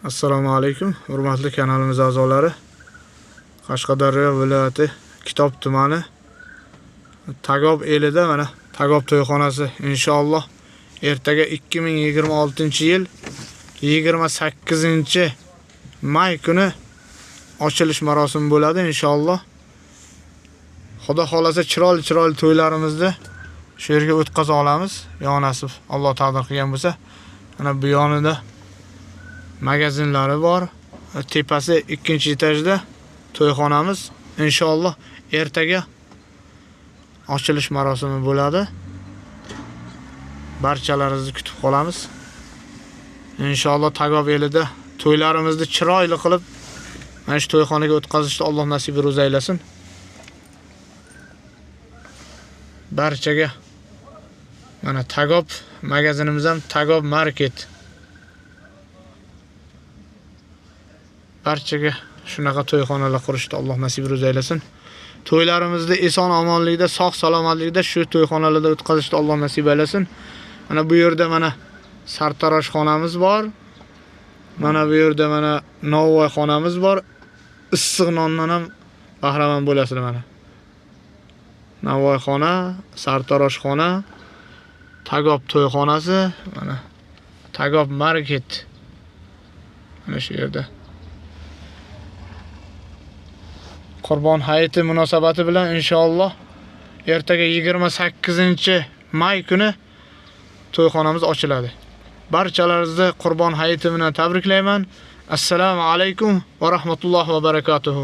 Assalomu alaykum, hurmatli kanalimiz a'zolari. Qashqadaryo viloyati Kitob tumani Tagob elida mana Tagob to'yxonasi inshaalloh ertaga 2026-yil 28-may kuni ochilish marosimi bo'ladi inshaalloh. Xudo xolasa chiroyli to'ylarimizni shu yerga o'tkaza olamiz. Yo nasib, Alloh taqdir qilgan bo'lsa. Mana bu yonida magazinlari bor. Tepasi 2-etajda to'yxonamiz. Inshaalloh ertaga ochilish marosimi bo'ladi. Barchalaringizni kutib qolamiz. Inshaalloh Tagob elida to'ylarimizni chiroyli qilib mana shu to'yxonaga o'tkazishni Alloh nasib ro'za aylasin. Barchaga mana Tagob magazinimiz ham Tagob Market. Barchaga shunaqa to'yxonalar qurishni Alloh nasib ro'za aylasin. To'ylarimizni eson omonlikda, sog' salomatlikda shu to'yxonalarda o'tkazishni Alloh nasib aylasin. Mana bu yerda mana sartarosh xonamiz bor. Mana bu yerda mana novvoy xonamiz bor. Issiq nondan ham bahramand bo'lasizlar mana. Novvoy xona, sartarosh xona, Tagob to'yxonasi, mana Tagob Market. Mana shu yerda. Qurbon hayiti munosabati bilan inshaalloh ertaga 28-may kuni to'yxonamiz ochiladi. Barchalaringizni Qurbon hayiti bilan tabriklayman. Assalomu alaykum va rahmatullohi va barakatuh.